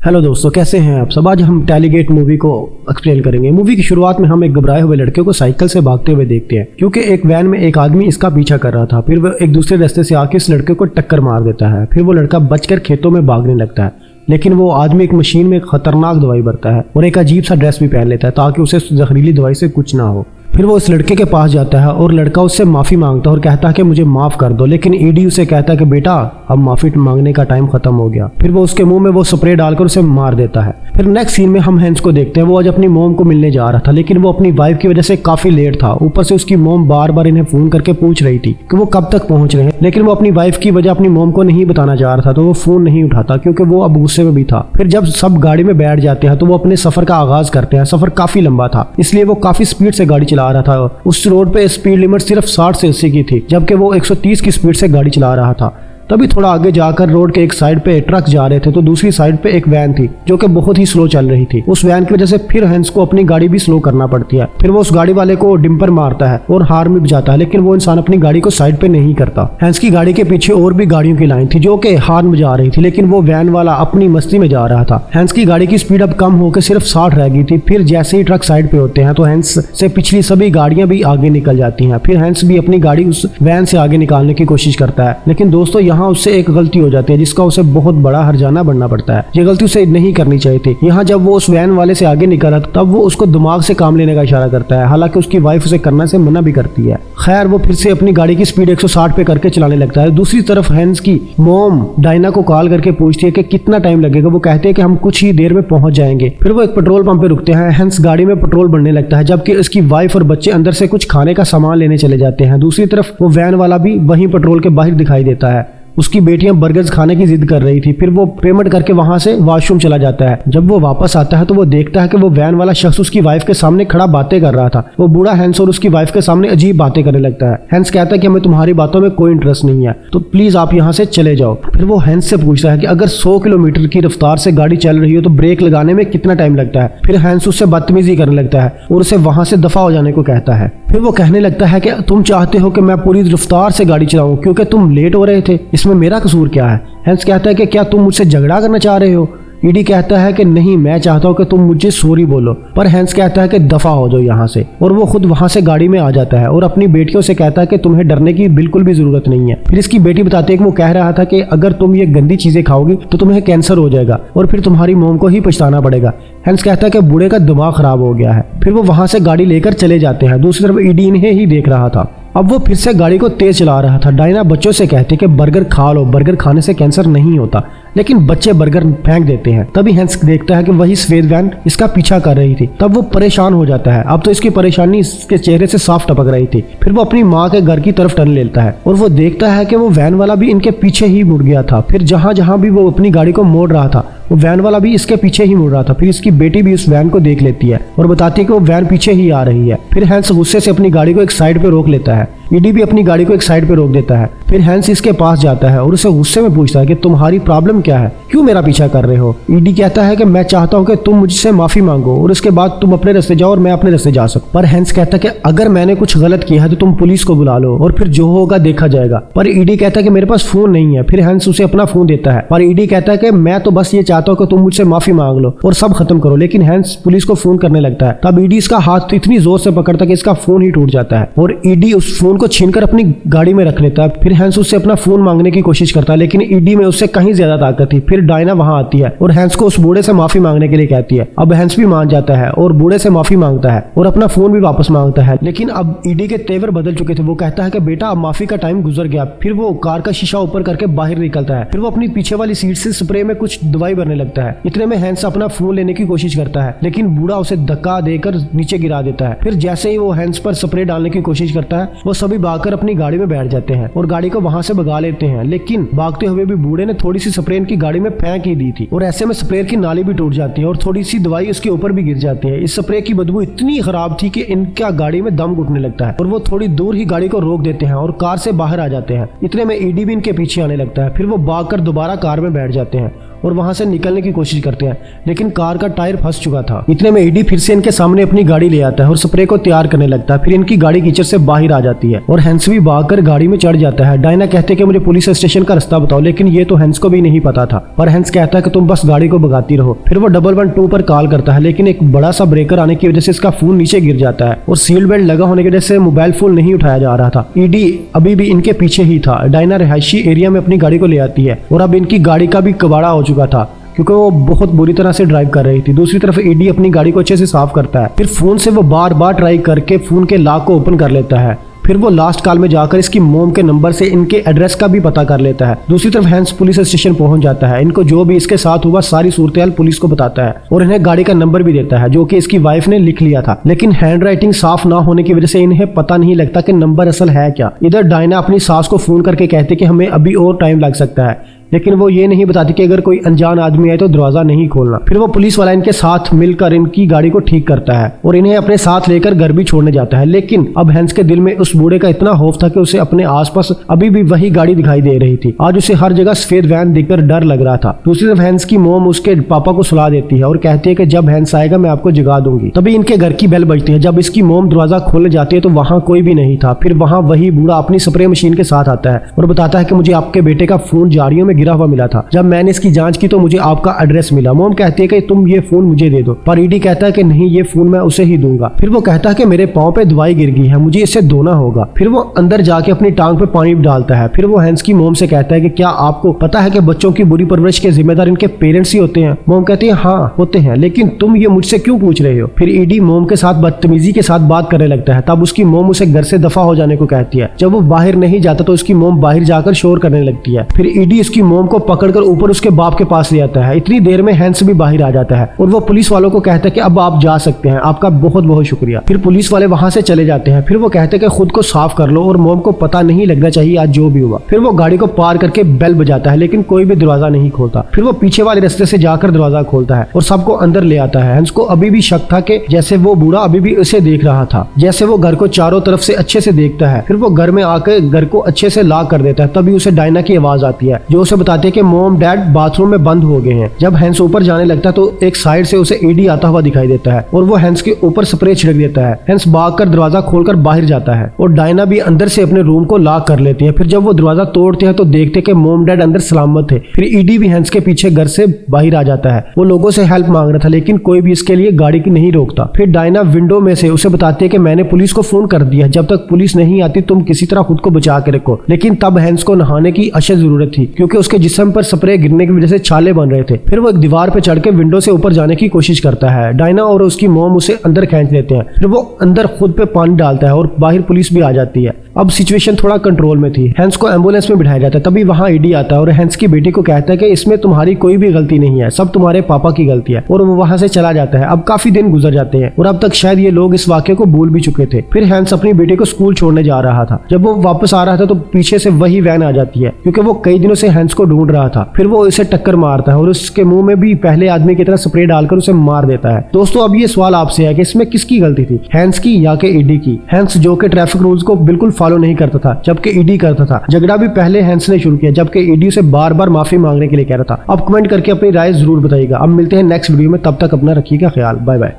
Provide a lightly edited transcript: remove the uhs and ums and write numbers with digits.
Hello दोस्तों, कैसे हैं आप सब। आज हम टैलीगेट मूवी को एक्सप्लेन करेंगे। मूवी की शुरुआत में हम एक घबराए हुए लड़के को साइकिल से भागते हुए देखते हैं, क्योंकि एक वैन में एक आदमी इसका पीछा कर रहा था। फिर वो एक दूसरे रास्ते से आके इस लड़के को टक्कर मार देता है। फिर वो लड़का बचकर खेतों में भागने लगता है, लेकिन वो आदमी एक मशीन में एक खतरनाक दवाई भरता है और एक अजीब सा ड्रेस भी पहन लेता है ताकि उसे जहरीली दवाई से कुछ ना हो। फिर वो इस लड़के के पास जाता है और लड़का उससे माफ़ी मांगता है और कहता है कि मुझे माफ़ कर दो, लेकिन ईडी उसे कहता है कि बेटा अब माफ़ी मांगने का टाइम खत्म हो गया। फिर वो उसके मुंह में वो स्प्रे डालकर उसे मार देता है। फिर नेक्स्ट सीन में हम हैंस को देखते हैं। वो आज अपनी मोम को मिलने जा रहा था, लेकिन वो अपनी वाइफ की वजह से काफ़ी लेट था। ऊपर से उसकी मोम बार बार इन्हें फ़ोन करके पूछ रही थी कि वो कब तक पहुंच रहे हैं, लेकिन वो अपनी वाइफ की वजह अपनी मोम को नहीं बताना चाह रहा था, तो वो फ़ोन नहीं उठाता क्योंकि वो अब गुस्से में भी था। फिर जब सब गाड़ी में बैठ जाते हैं तो वो अपने सफ़र का आगाज़ करते हैं। सफ़र काफ़ी लंबा था, इसलिए वो काफ़ी स्पीड से गाड़ी चला रहा था। उस रोड पे स्पीड लिमिट सिर्फ 60 से 80 की थी, जबकि वो 130 की स्पीड से गाड़ी चला रहा था। तभी थोड़ा आगे जाकर रोड के एक साइड पे ट्रक जा रहे थे, तो दूसरी साइड पे एक वैन थी जो कि बहुत ही स्लो चल रही थी। उस वैन की वजह से फिर हैंस को अपनी गाड़ी भी स्लो करना पड़ती है। फिर वो उस गाड़ी वाले को डिम्पर मारता है और हार्न भी बजाता है, लेकिन वो इंसान अपनी गाड़ी को साइड पे नहीं करता। हैंस की गाड़ी के पीछे और भी गाड़ियों की लाइन थी जो कि हार्न बजा रही थी, लेकिन वो वैन वाला अपनी मस्ती में जा रहा था। हैंस की गाड़ी की स्पीड अब कम होकर सिर्फ 60 रह गई थी। फिर जैसे ही ट्रक साइड पे होते हैं तो हैंस से पिछली सभी गाड़ियां भी आगे निकल जाती हैं। फिर हैंस भी अपनी गाड़ी उस वैन से आगे निकालने की कोशिश करता है, लेकिन दोस्तों यहाँ उससे एक गलती हो जाती है जिसका उसे बहुत बड़ा हर्जाना बनना पड़ता है। ये गलती उसे नहीं करनी चाहिए थी। यहाँ जब वो उस वैन वाले से आगे निकला तब वो उसको दिमाग से काम लेने का इशारा करता है, हालांकि उसकी वाइफ उसे करने से मना भी करती है। खैर वो फिर से अपनी गाड़ी की स्पीड 160 पे करके चलाने लगता है। दूसरी तरफ हैंस की मोम डायना को कॉल करके पूछती है कि कितना टाइम लगेगा। वो कहते हैं कि हम कुछ ही देर में पहुंच जाएंगे। फिर वो एक पेट्रोल पंप पे रुकते हैं। हैंस गाड़ी में पेट्रोल भरने लगता है, जबकि उसकी वाइफ और बच्चे अंदर से कुछ खाने का सामान लेने चले जाते हैं। दूसरी तरफ वो वैन वाला भी वहीं पेट्रोल के बाहर दिखाई देता है। उसकी बेटियां बर्गर्स खाने की जिद कर रही थी। फिर वो पेमेंट करके वहां से वॉशरूम चला जाता है। जब वो वापस आता है तो वो देखता है कि वो वैन वाला शख्स उसकी वाइफ के सामने खड़ा बातें कर रहा था। वो बूढ़ा हैंस और उसकी वाइफ के सामने अजीब बातें करने लगता है। हैंस कहता है कि हमें तुम्हारी बातों में कोई इंटरेस्ट नहीं है, तो प्लीज आप यहाँ से चले जाओ। फिर वो हैंस से पूछता है कि अगर 100 किलोमीटर की रफ्तार से गाड़ी चल रही हो तो ब्रेक लगाने में कितना टाइम लगता है। फिर हैंस उससे बदतमीजी करने लगता है और उसे वहां से दफा हो जाने को कहता है। फिर वो कहने लगता है कि तुम चाहते हो कि मैं पूरी रफ्तार से गाड़ी चलाऊं क्योंकि तुम लेट हो रहे थे, इसमें मेरा कसूर क्या है। हैंस कहता है कि क्या तुम मुझसे झगड़ा करना चाह रहे हो। ईडी कहता है कि नहीं, मैं चाहता हूं कि तुम मुझे सॉरी बोलो। पर हैंस कहता है कि दफा हो जाओ यहाँ से, और वो खुद वहां से गाड़ी में आ जाता है और अपनी बेटियों से कहता है कि तुम्हें डरने की बिल्कुल भी जरूरत नहीं है। फिर इसकी बेटी बताती है कि वो कह रहा था कि अगर तुम ये गंदी चीजें खाओगी तो तुम्हें कैंसर हो जाएगा और फिर तुम्हारी मोम को ही पछताना पड़ेगा। हैंस कहता है कि बूढ़े का दिमाग खराब हो गया है। फिर वो वहां से गाड़ी लेकर चले जाते हैं। दूसरी तरफ ईडी इन्हें ही देख रहा था। अब वो फिर से गाड़ी को तेज चला रहा था। डायना बच्चों से कहती है कि बर्गर खा लो, बर्गर खाने से कैंसर नहीं होता, लेकिन बच्चे बर्गर फेंक देते हैं। तभी हैंस देखता है कि वही सफेद वैन इसका पीछा कर रही थी। तब वो परेशान हो जाता है। अब तो इसकी परेशानी इसके चेहरे से साफ टपक रही थी। फिर वो अपनी माँ के घर की तरफ टर्न लेता है और वो देखता है कि वो वैन वाला भी इनके पीछे ही मुड़ गया था। फिर जहां जहां भी वो अपनी गाड़ी को मोड़ रहा था वो वैन वाला भी इसके पीछे ही मुड़ रहा था। फिर इसकी बेटी भी उस वैन को देख लेती है और बताती है कि वो वैन पीछे ही आ रही है। फिर हैंस गुस्से से अपनी गाड़ी को एक साइड पे रोक लेता है। ईडी भी अपनी गाड़ी को एक साइड पे रोक देता है। फिर हैंस इसके पास जाता है और उसे गुस्से में पूछता है कि तुम्हारी प्रॉब्लम क्या है, क्यों मेरा पीछा कर रहे हो। ईडी कहता है कि मैं चाहता हूं कि तुम मुझसे माफी मांगो और उसके बाद तुम अपने रास्ते जाओ और मैं अपने रास्ते जा सकूं। पर हैंस कहता है कि अगर मैंने कुछ गलत किया है तो तुम पुलिस को बुला लो और फिर जो होगा देखा जाएगा। पर ईडी कहता है कि मेरे पास फोन नहीं है। फिर हैंस उसे अपना फोन देता है और ईडी कहता है कि मैं तो बस ये चाहता हूँ कि तुम मुझसे माफी मांग लो और सब खत्म करो। लेकिन हैंस पुलिस को फोन करने लगता है। तब ईडी इसका हाथ इतनी जोर से पकड़ता है कि इसका फोन ही टूट जाता है और ईडी उस फोन को छीनकर अपनी गाड़ी में रख लेता है। फिर हैंस उससे अपना फोन मांगने की कोशिश करता है, लेकिन ईडी में उससे कहीं ज्यादा ताकत थी। फिर डायना वहां आती है और हैंस को उस बूढ़े से माफी मांगने के लिए कहती है। अब हैंस भी मान जाता है और बूढ़े से माफी मांगता है और अपना फोन भी वापस मांगता है। लेकिन अब ईडी के तेवर बदल चुके थे। वो कहता है कि बेटा अब माफी का टाइम गुजर गया। फिर वो कार का शीशा ऊपर करके बाहर निकलता है। फिर वो अपनी पीछे वाली सीट से स्प्रे में कुछ दवाई भरने लगता है। इतने में हैंस अपना फोन लेने की कोशिश करता है, लेकिन बूढ़ा उसे धक्का देकर नीचे गिरा देता है। फिर जैसे ही वो हैंस पर स्प्रे डालने की कोशिश करता है वो सभी भागकर अपनी गाड़ी में बैठ जाते हैं और गाड़ी को वहां से भगा लेते हैं। लेकिन भागते हुए भी बूढ़े ने थोड़ी सी स्प्रे इनकी गाड़ी में फेंक ही दी थी और ऐसे में स्प्रे की नाली भी टूट जाती है और थोड़ी सी दवाई उसके ऊपर भी गिर जाती है। इस स्प्रे की बदबू इतनी खराब थी कि इनका गाड़ी में दम घुटने लगता है और वो थोड़ी दूर ही गाड़ी को रोक देते हैं और कार से बाहर आ जाते हैं। इतने में ईडी भी इनके पीछे आने लगता है। फिर वो भागकर दोबारा कार में बैठ जाते हैं और वहां से निकलने की कोशिश करते हैं, लेकिन कार का टायर फंस चुका था। इतने में ईडी फिर से इनके सामने अपनी गाड़ी ले आता है और स्प्रे को तैयार करने लगता है। फिर इनकी गाड़ी कीचड़ से बाहर आ जाती है और हैंस भी भागकर गाड़ी में चढ़ जाता है। डायना कहते हैं कि मुझे पुलिस स्टेशन का रास्ता बताओ, लेकिन ये तो हैंस को भी नहीं पता था। पर हैंस कहता है कि तुम बस गाड़ी को भगाती रहो। फिर वो 112 पर कॉल करता है, लेकिन एक बड़ा सा ब्रेकर आने की वजह से इसका फोन नीचे गिर जाता है और सीट बेल्ट लगा होने की वजह से मोबाइल फोन नहीं उठाया जा रहा था। ईडी अभी भी इनके पीछे ही था। डायना रिहायशी एरिया में अपनी गाड़ी को ले आती है और अब इनकी गाड़ी का भी कबाड़ा हो चुका था क्योंकि वो बहुत बुरी तरह से ड्राइव कर रही थी। दूसरी तरफ ईडी अपनी गाड़ी को अच्छे से साफ करता है। फिर फोन से वो बार बार ट्राई करके फोन के लॉक को ओपन कर लेता है। फिर वो लास्ट कॉल में जाकर इसकी मोम के नंबर से इनके एड्रेस का भी पता कर लेता है। दूसरी तरफ हैंस पुलिस स्टेशन पहुंच जाता है। इनको जो भी इसके साथ हुआ सारी सूरत पुलिस को बताता है और इन्हें गाड़ी का नंबर भी देता है जो कि इसकी वाइफ ने लिख लिया था, लेकिन हैंड राइटिंग साफ ना होने की वजह से इन्हें पता नहीं लगता कि नंबर असल है क्या। इधर डायना अपनी सास को फोन करके कहती कि हमें अभी और टाइम लग सकता है, लेकिन वो ये नहीं बताती कि अगर कोई अनजान आदमी आए तो दरवाजा नहीं खोलना। फिर वो पुलिस वाला इनके साथ मिलकर इनकी गाड़ी को ठीक करता है और इन्हें अपने साथ लेकर घर भी छोड़ने जाता है। लेकिन अब हैंस के दिल में उस बूढ़े का इतना खौफ था कि उसे अपने आसपास अभी भी वही गाड़ी दिखाई दे रही थी। आज उसे हर जगह सफेद वैन देखकर डर लग रहा था। दूसरी तरफ हैंस की मोम उसके पापा को सुला देती है और कहती है कि जब हैंस आएगा मैं आपको जगा दूंगी। तभी इनके घर की बेल बजती है। जब इसकी मोम दरवाजा खोलने जाती है तो वहाँ कोई भी नहीं था। फिर वहाँ वही बूढ़ा अपनी स्प्रे मशीन के साथ आता है और बताता है कि मुझे आपके बेटे का फोन झाड़ियों में गिरा हुआ मिला था। जब मैंने इसकी जांच की तो मुझे आपका एड्रेस मिला। मोम कहती है कि तुम ये फोन मुझे दे दो, पर ईडी कहता है कि नहीं, ये फोन मैं उसे ही दूंगा। फिर वो कहता है कि मेरे पाँव पे दवाई गिर गई है, मुझे इसे धोना होगा। फिर वो अंदर जाके अपनी टांग पे पानी डालता है। फिर वो हैंस की मोम से कहता है कि क्या आपको पता है कि बच्चों की बुरी परवरिश के जिम्मेदार इनके पेरेंट्स ही होते हैं। मोम कहती है हाँ होते हैं, लेकिन तुम ये मुझसे क्यों पूछ रहे हो। फिर ईडी मोम के साथ बदतमीजी के साथ बात करने लगता है। तब उसकी मोम उसे घर से दफा हो जाने को कहती है। जब वो बाहर नहीं जाता तो उसकी मोम बाहर जाकर शोर करने लगती है। फिर ईडी उसकी मोम को पकड़कर ऊपर उसके बाप के पास ले आता है। इतनी देर में हैंस भी बाहर आ जाता है और वो पुलिस वालों को कहता है कि अब आप जा सकते हैं, आपका बहुत बहुत शुक्रिया। फिर पुलिस वाले वहां से चले जाते हैं। फिर वो कहते हैं कि खुद को साफ कर लो और मोम को पता नहीं लगना चाहिए आज जो भी हुआ। फिर वो गाड़ी को पार करके बेल बजाता है, लेकिन कोई भी दरवाजा नहीं खोलता। फिर वो पीछे वाले रास्ते से जाकर दरवाजा खोलता है और सबको अंदर ले आता है। हैंस को अभी भी शक था कि जैसे वो बूढ़ा अभी भी उसे देख रहा था, जैसे वो घर को चारों तरफ से अच्छे से देखता है। फिर वो घर में आकर घर को अच्छे से लॉक कर देता है। तभी उसे डायना की आवाज आती है जो उसे बताती है कि मोम डैड बाथरूम में बंद हो गए हैं। जब हैंस ऊपर जाने लगता है तो एक साइड से उसे ईडी आता हुआ दिखाई देता है और वो हैंस के ऊपर स्प्रे छिड़क देता है। हैंस भागकर दरवाजा खोलकर बाहर जाता है और डायना भी अंदर से अपने रूम को लॉक कर लेती है। फिर जब वो दरवाजा तोड़ते हैं तो देखते हैं कि मोम डैड अंदर सलामत थे। फिर ईडी भी हैंस के पीछे घर से बाहर आ जाता है। वो लोगों से हेल्प मांग रहा था, लेकिन कोई भी इसके लिए गाड़ी की नहीं रोकता। फिर डायना विंडो में से उसे बताती है कि मैंने पुलिस को फोन कर दिया, जब तक पुलिस नहीं आती तुम किसी तरह खुद को बचा के रखो। लेकिन तब हैंस को नहाने की अशद जरूरत थी क्योंकि उसके जिस्म पर स्प्रे गिरने की वजह से छाले बन रहे थे। फिर वो एक दीवार पे चढ़ के विंडो से ऊपर जाने की कोशिश करता है। डायना और उसकी मोम उसे अंदर खींच लेते हैं। फिर वो अंदर खुद पे पानी डालता है और बाहर पुलिस भी आ जाती है। अब सिचुएशन थोड़ा कंट्रोल में थी। हैंस को एम्बुलेंस में बिठाया जाता है। तभी वहाँ ईडी आता है और हैंस की बेटी को कहता है कि इसमें तुम्हारी कोई भी गलती नहीं है, सब तुम्हारे पापा की गलती है, और वो वहाँ से चला जाता है। अब काफी दिन गुजर जाते हैं और अब तक शायद ये लोग इस वाक्य को भूल भी चुके थे। फिर हैंस अपनी बेटी को स्कूल छोड़ने जा रहा था। जब वो वापस आ रहा था तो पीछे से वही वैन आ जाती है क्योंकि वो कई दिनों से हैंस को ढूंढ रहा था। फिर वो इसे टक्कर मारता है और उसके मुंह में भी पहले आदमी की तरह स्प्रे डालकर उसे मार देता है। दोस्तों अब ये सवाल आपसे है कि इसमें किसकी गलती थी, हैंस की या कि ईडी की। हैंस जो कि ट्रैफिक रूल्स को बिल्कुल फॉलो नहीं करता था जबकि ईडी करता था। झगड़ा भी पहले हैंस ने शुरू किया जबकि ईडी उसे बार बार माफी मांगने के लिए कह रहा था। अब कमेंट करके अपनी राय जरूर बताइएगा। अब मिलते हैं नेक्स्ट वीडियो में, तब तक अपना रखिएगा ख्याल। Bye bye.